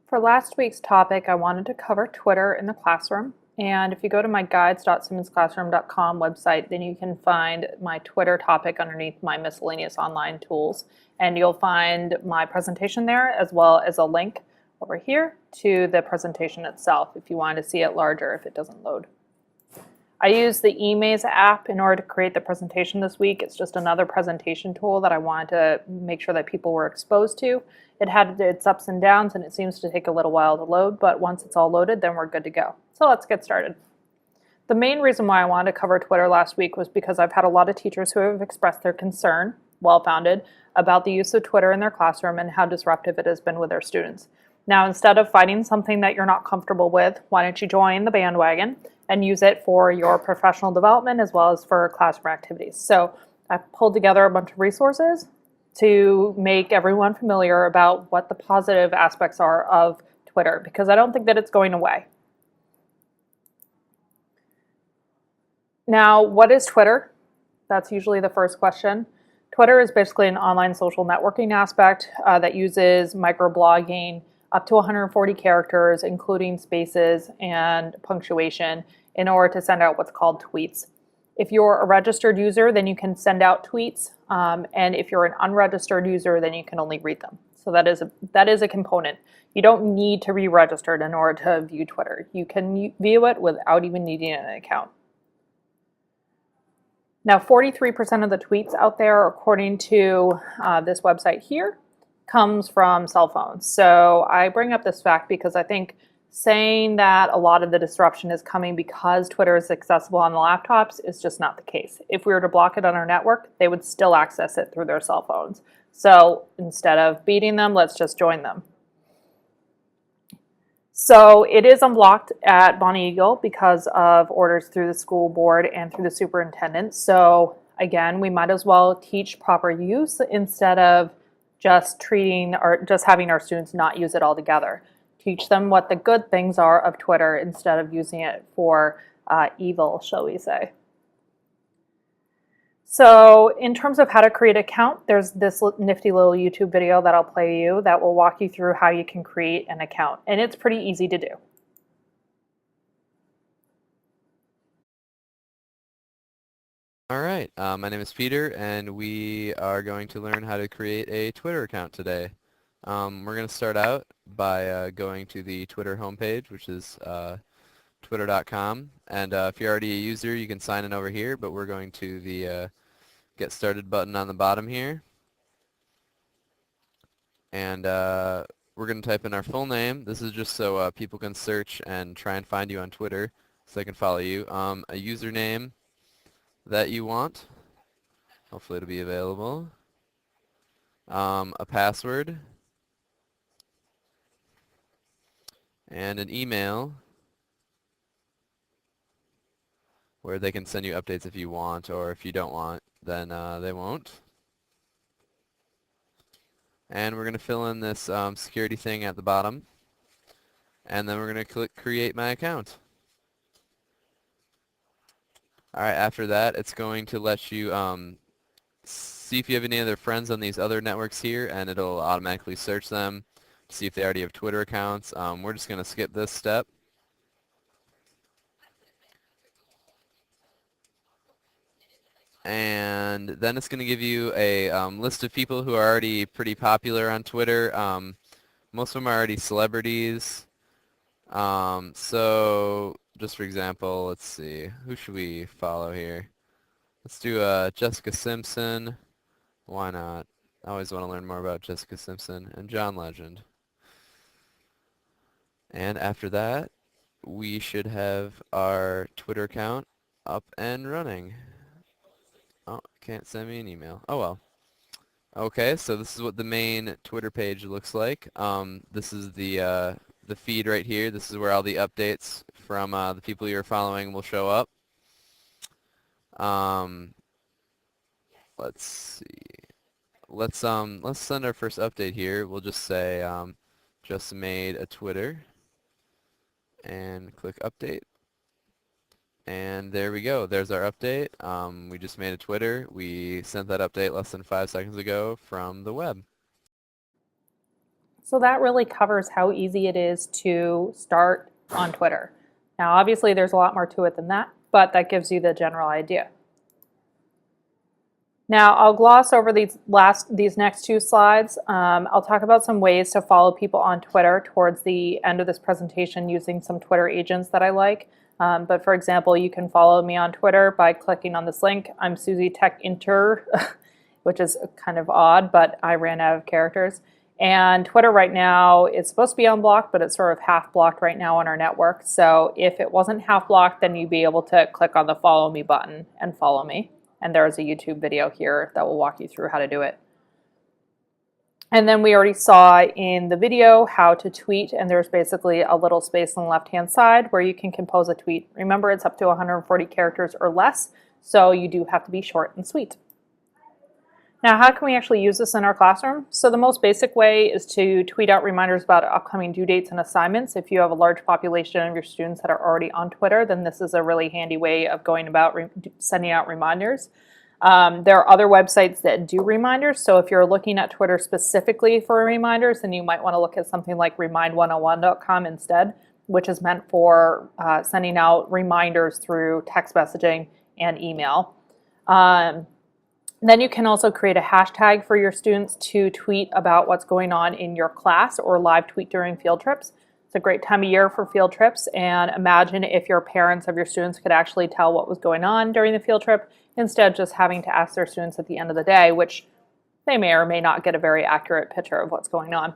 For last week's topic, I wanted to cover Twitter in the classroom. And if you go to my guides.simmonsclassroom.com website, then you can find my Twitter topic underneath my miscellaneous online tools. And you'll find my presentation there, as well as a link over here to the presentation itself if you want to see it larger if it doesn't load. I use the eMaze app in order to create the presentation this week. It's just another presentation tool that I wanted to make sure that people were exposed to. It had its ups and downs, and it seems to take a little while to load, but once it's all loaded, then we're good to go. So let's get started. The main reason why I wanted to cover Twitter last week was because I've had a lot of teachers who have expressed their concern, well-founded, about the use of Twitter in their classroom and how disruptive it has been with their students. Now, instead of fighting something that you're not comfortable with, why don't you join the bandwagon and use it for your professional development as well as for classroom activities. So I've pulled together a bunch of resources to make everyone familiar about what the positive aspects are of Twitter, because I don't think that it's going away. Now, what is Twitter? That's usually the first question. Twitter is basically an online social networking aspect that uses microblogging up to 140 characters, including spaces and punctuation, in order to send out what's called tweets. If you're a registered user, then you can send out tweets, and if you're an unregistered user, then you can only read them. So that is a component. You don't need to be registered in order to view Twitter. You can view it without even needing an account. Now, 43% of the tweets out there, according to this website here, comes from cell phones. So I bring up this fact because I think saying that a lot of the disruption is coming because Twitter is accessible on the laptops is just not the case. If we were to block it on our network, they would still access it through their cell phones. So instead of beating them, let's just join them. So it is unblocked at Bonnie Eagle because of orders through the school board and through the superintendent. So again, we might as well teach proper use instead of just having our students not use it altogether. Teach them what the good things are of Twitter instead of using it for evil, shall we say. So in terms of how to create an account, there's this nifty little YouTube video that I'll play you that will walk you through how you can create an account. And it's pretty easy to do. All right, my name is Peter, and we are going to learn how to create a Twitter account today. We're going to start out by going to the Twitter homepage, which is twitter.com. And if you're already a user, you can sign in over here, but we're going to the Get Started button on the bottom here. And we're going to type in our full name. This is just so people can search and try and find you on Twitter so they can follow you. A username that you want. Hopefully it'll be available. A password. And an email where they can send you updates if you want, or if you don't want, then they won't. And we're going to fill in this security thing at the bottom. And then we're going to click Create My Account. Alright, after that, it's going to let you see if you have any other friends on these other networks here, and it'll automatically search them to see if they already have Twitter accounts. We're just going to skip this step. And then it's going to give you a list of people who are already pretty popular on Twitter. Most of them are already celebrities. So just for example, let's see, who should we follow here? Let's do Jessica Simpson. Why not? I always want to learn more about Jessica Simpson and John Legend. And after that, we should have our Twitter account up and running. Oh, can't send me an email. Oh well. Okay, so this is what the main Twitter page looks like. This is the feed right here. This is where all the updates from the people you're following will show up. Let's see. Let's send our first update here. We'll just say just made a Twitter and click update. And there we go. There's our update. We just made a Twitter. We sent that update less than 5 seconds ago from the web. So that really covers how easy it is to start on Twitter. Now, obviously, there's a lot more to it than that, but that gives you the general idea. Now, I'll gloss over these next two slides. I'll talk about some ways to follow people on Twitter towards the end of this presentation using some Twitter agents that I like. But for example, you can follow me on Twitter by clicking on this link. I'm Susie Tech Inter, which is kind of odd, but I ran out of characters. And Twitter right now is supposed to be unblocked, but it's sort of half blocked right now on our network. So if it wasn't half blocked, then you'd be able to click on the follow me button and follow me. And there's a YouTube video here that will walk you through how to do it. And then we already saw in the video how to tweet, and there's basically a little space on the left-hand side where you can compose a tweet. Remember, it's up to 140 characters or less, so you do have to be short and sweet. Now, how can we actually use this in our classroom? So the most basic way is to tweet out reminders about upcoming due dates and assignments. If you have a large population of your students that are already on Twitter, then this is a really handy way of going about sending out reminders. There are other websites that do reminders. So if you're looking at Twitter specifically for reminders, then you might want to look at something like remind101.com instead, which is meant for sending out reminders through text messaging and email. Then you can also create a hashtag for your students to tweet about what's going on in your class or live tweet during field trips. It's a great time of year for field trips, and imagine if your parents of your students could actually tell what was going on during the field trip instead of just having to ask their students at the end of the day, which they may or may not get a very accurate picture of what's going on.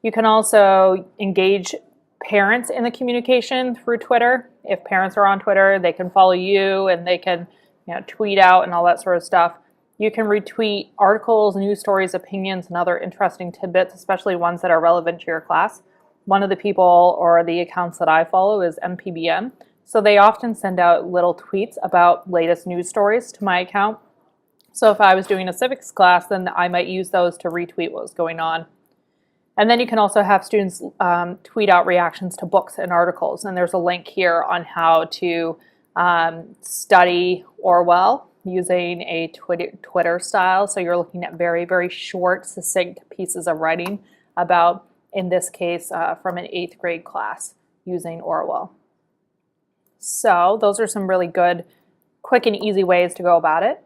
You can also engage parents in the communication through Twitter. If parents are on Twitter, they can follow you and they can, tweet out and all that sort of stuff. You can retweet articles, news stories, opinions, and other interesting tidbits, especially ones that are relevant to your class. One of the people or the accounts that I follow is MPBN. So they often send out little tweets about latest news stories to my account. So if I was doing a civics class, then I might use those to retweet what was going on. And then you can also have students tweet out reactions to books and articles. And there's a link here on how to study Orwell using a Twitter style. So you're looking at very, very short, succinct pieces of writing about, in this case, from an 8th grade class using Orwell. So those are some really good, quick and easy ways to go about it.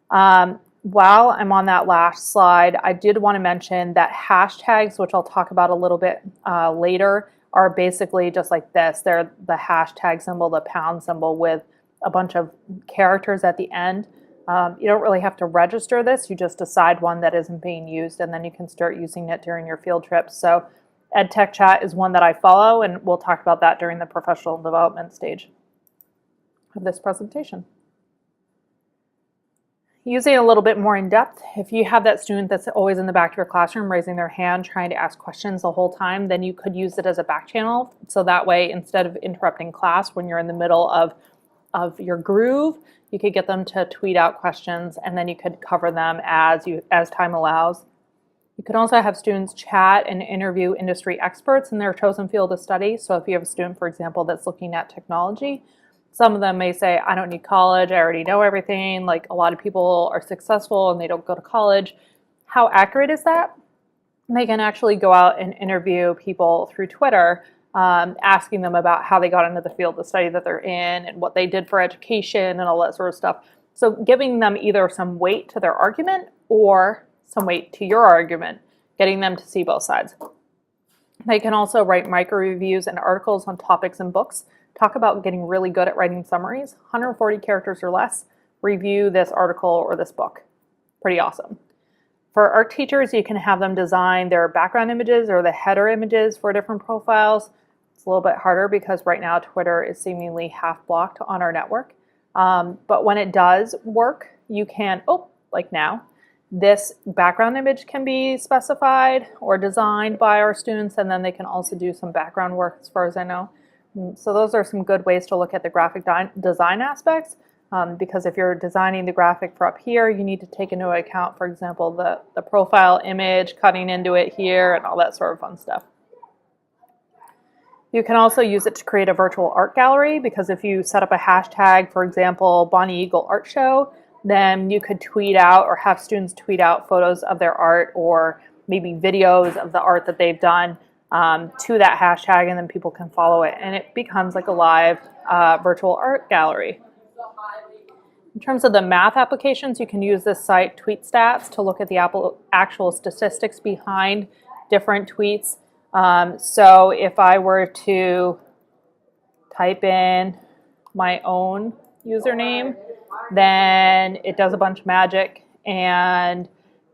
While I'm on that last slide, I did want to mention that hashtags, which I'll talk about a little bit later, are basically just like this. They're the hashtag symbol, the pound symbol with a bunch of characters at the end. You don't really have to register this. You just decide one that isn't being used, and then you can start using it during your field trips. So EdTech Chat is one that I follow, and we'll talk about that during the professional development stage of this presentation. Using a little bit more in depth, if you have that student that's always in the back of your classroom raising their hand trying to ask questions the whole time, then you could use it as a back channel. So that way, instead of interrupting class when you're in the middle of your groove, you could get them to tweet out questions, and then you could cover them as time allows. You can also have students chat and interview industry experts in their chosen field of study. So if you have a student, for example, that's looking at technology, some of them may say, I don't need college, I already know everything. Like, a lot of people are successful and they don't go to college. How accurate is that? They can actually go out and interview people through Twitter, asking them about how they got into the field of study that they're in and what they did for education and all that sort of stuff. So giving them either some weight to their argument or some weight to your argument, getting them to see both sides. They can also write micro reviews and articles on topics and books. Talk about getting really good at writing summaries, 140 characters or less. Review this article or this book. Pretty awesome. For art teachers, you can have them design their background images or the header images for different profiles. It's a little bit harder because right now Twitter is seemingly half blocked on our network. But when it does work, you can, like now, this background image can be specified or designed by our students, and then they can also do some background work as far as I know. So those are some good ways to look at the graphic design aspects, because if you're designing the graphic for up here, you need to take into account, for example, the profile image, cutting into it here, and all that sort of fun stuff. You can also use it to create a virtual art gallery, because if you set up a hashtag, for example, Bonnie Eagle Art Show, then you could tweet out or have students tweet out photos of their art or maybe videos of the art that they've done to that hashtag, and then people can follow it, and it becomes like a live virtual art gallery. In terms of the math applications, you can use this site, Tweetstats, to look at the actual statistics behind different tweets. So if I were to type in my own username, then it does a bunch of magic and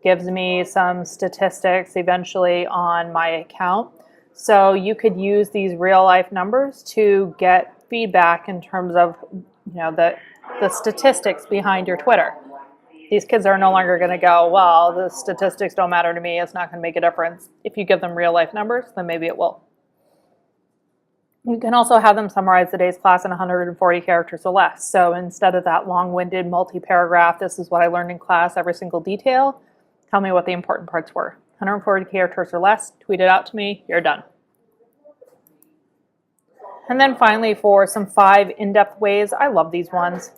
gives me some statistics eventually on my account. So you could use these real life numbers to get feedback in terms of, the statistics behind your Twitter. These kids are no longer going to go, well, the statistics don't matter to me, it's not going to make a difference. If you give them real life numbers, then maybe it will. You can also have them summarize the day's class in 140 characters or less. So instead of that long-winded multi-paragraph, this is what I learned in class, every single detail, tell me what the important parts were. 140 characters or less, tweet it out to me, you're done. And then finally, for some 5 in-depth ways, I love these ones.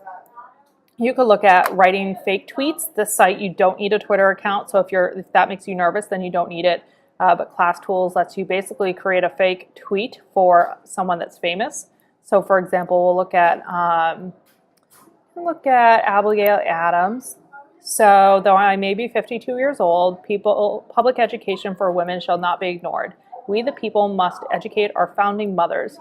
You could look at writing fake tweets. This site, you don't need a Twitter account, so if that makes you nervous, then you don't need it. But Class Tools lets you basically create a fake tweet for someone that's famous. So for example, we'll look at Abigail Adams. So though I may be 52 years old, public education for women shall not be ignored. We the people must educate our founding mothers.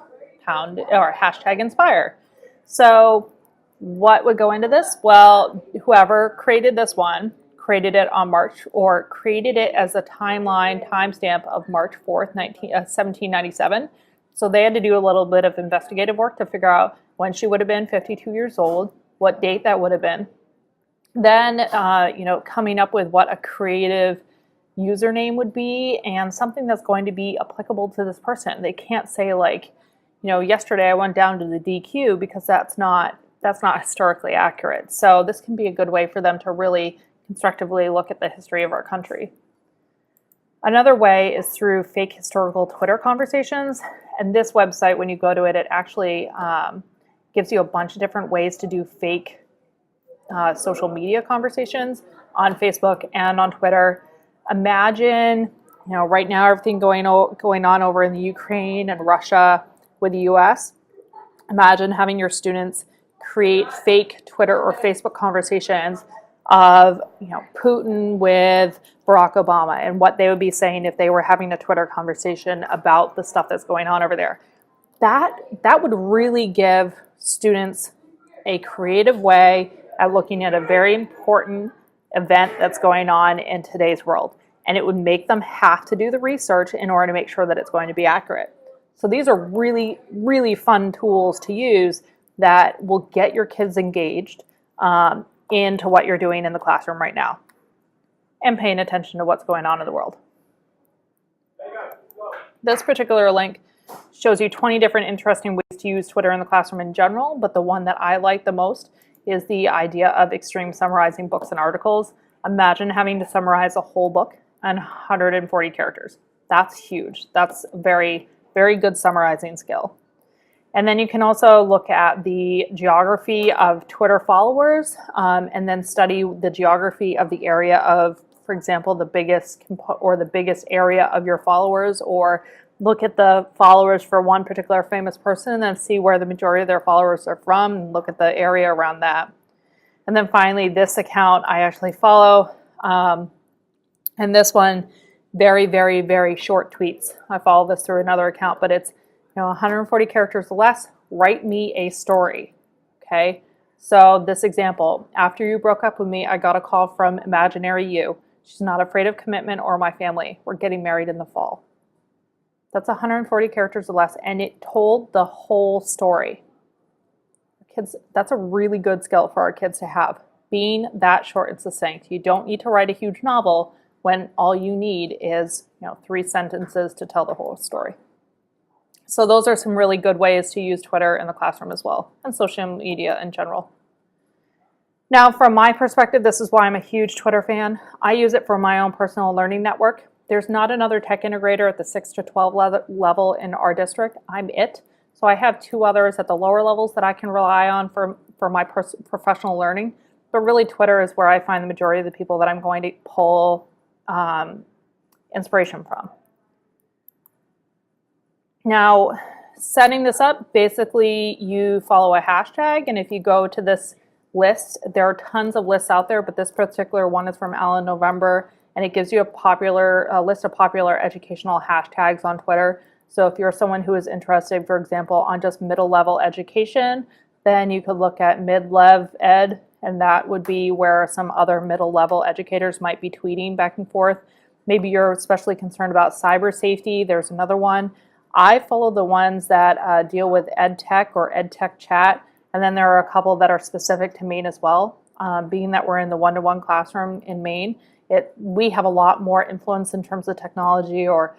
Hashtag inspire. So what would go into this? Well, whoever created this one created it on March, or created it as a timestamp of March 4th, 1797. So they had to do a little bit of investigative work to figure out when she would have been 52 years old, what date that would have been. Then, coming up with what a creative username would be and something that's going to be applicable to this person. They can't say yesterday I went down to the DQ, because that's not historically accurate. So this can be a good way for them to really constructively look at the history of our country. Another way is through fake historical Twitter conversations. And this website, when you go to it, it actually gives you a bunch of different ways to do fake social media conversations on Facebook and on Twitter. Imagine, right now everything going on over in the Ukraine and Russia with the US. Imagine having your students create fake Twitter or Facebook conversations of Putin with Barack Obama and what they would be saying if they were having a Twitter conversation about the stuff that's going on over there. That would really give students a creative way at looking at a very important event that's going on in today's world. And it would make them have to do the research in order to make sure that it's going to be accurate. So these are really, really fun tools to use that will get your kids engaged into what you're doing in the classroom right now and paying attention to what's going on in the world. This particular link shows you 20 different interesting ways to use Twitter in the classroom in general, but the one that I like the most is the idea of extreme summarizing books and articles. Imagine having to summarize a whole book in 140 characters. That's huge. That's a very, very good summarizing skill. And then you can also look at the geography of Twitter followers and then study the geography of the area of, for example, the biggest area of your followers, or look at the followers for one particular famous person and then see where the majority of their followers are from and look at the area around that. And then finally, this account I actually follow. And this one, very, very, very short tweets. I follow this through another account, but it's 140 characters or less, write me a story, okay? So this example, after you broke up with me, I got a call from imaginary you. She's not afraid of commitment or my family. We're getting married in the fall. That's 140 characters or less, and it told the whole story. Kids, that's a really good skill for our kids to have, being that short and succinct. You don't need to write a huge novel when all you need is 3 sentences to tell the whole story. So those are some really good ways to use Twitter in the classroom as well, and social media in general. Now, from my perspective, this is why I'm a huge Twitter fan. I use it for my own personal learning network. There's not another tech integrator at the 6 to 12 level in our district. I'm it. So I have 2 others at the lower levels that I can rely on for my professional learning. But really, Twitter is where I find the majority of the people that I'm going to pull inspiration from. Now, setting this up, basically you follow a hashtag, and if you go to this list, there are tons of lists out there, but this particular one is from Alan November, and it gives you a list of popular educational hashtags on Twitter. So if you're someone who is interested, for example, on just middle level education, then you could look at mid-lev ed, and that would be where some other middle level educators might be tweeting back and forth. Maybe you're especially concerned about cyber safety. There's another one. I follow the ones that deal with ed tech or ed tech chat, and then there are a couple that are specific to Maine as well. Being that we're in the one-to-one classroom in Maine, we have a lot more influence in terms of technology or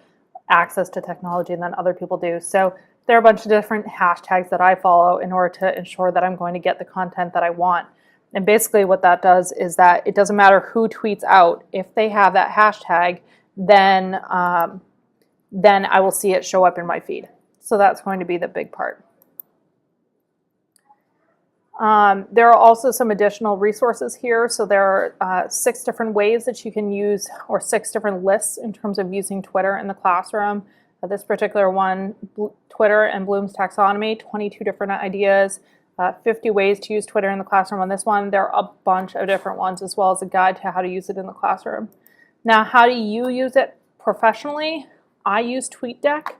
access to technology than other people do. So there are a bunch of different hashtags that I follow in order to ensure that I'm going to get the content that I want. And basically what that does is that it doesn't matter who tweets out. If they have that hashtag, then I will see it show up in my feed. So that's going to be the big part. There are also some additional resources here. So there are 6 different ways that you can use, or 6 different lists in terms of using Twitter in the classroom. This particular one, Twitter and Bloom's Taxonomy, 22 different ideas, 50 ways to use Twitter in the classroom on this one. There are a bunch of different ones, as well as a guide to how to use it in the classroom. Now, how do you use it professionally? I use Tweetdeck,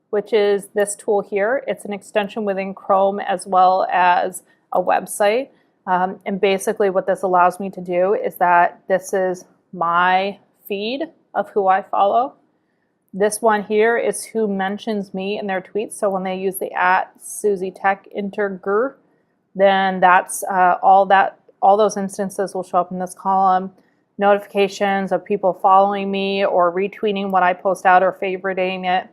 which is this tool here. It's an extension within Chrome as well as a website. And basically what this allows me to do is that this is my feed of who I follow. This one here is who mentions me in their tweets. So when they use the @SusieTechInterger, then that's all those instances will show up in this column. Notifications of people following me or retweeting what I post out or favoriting it.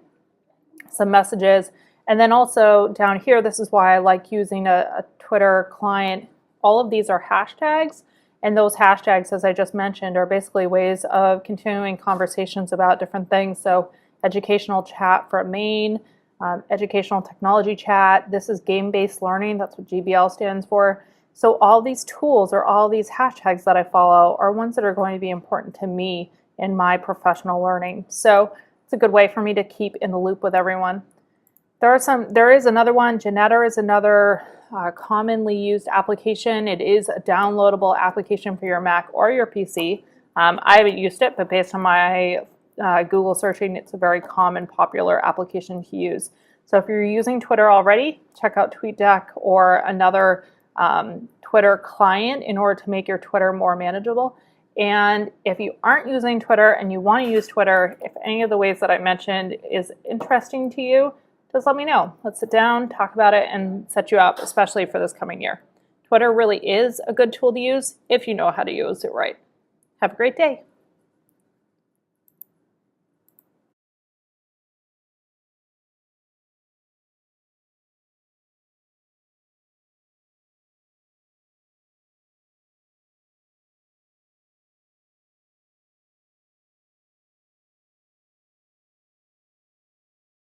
Some messages. And then also down here, this is why I like using a Twitter client. All of these are hashtags. And those hashtags, as I just mentioned, are basically ways of continuing conversations about different things. So educational chat for Maine, educational technology chat. This is game-based learning. That's what GBL stands for. So all these tools or all these hashtags that I follow are ones that are going to be important to me in my professional learning. So it's a good way for me to keep in the loop with everyone. There is another one. Janetta is another commonly used application. It is a downloadable application for your Mac or your PC. I haven't used it, but based on my Google searching, it's a very common, popular application to use. So if you're using Twitter already, check out TweetDeck or another Twitter client in order to make your Twitter more manageable. And if you aren't using Twitter and you want to use Twitter, if any of the ways that I mentioned is interesting to you, just let me know. Let's sit down, talk about it, and set you up, especially for this coming year. Twitter really is a good tool to use if you know how to use it right. Have a great day.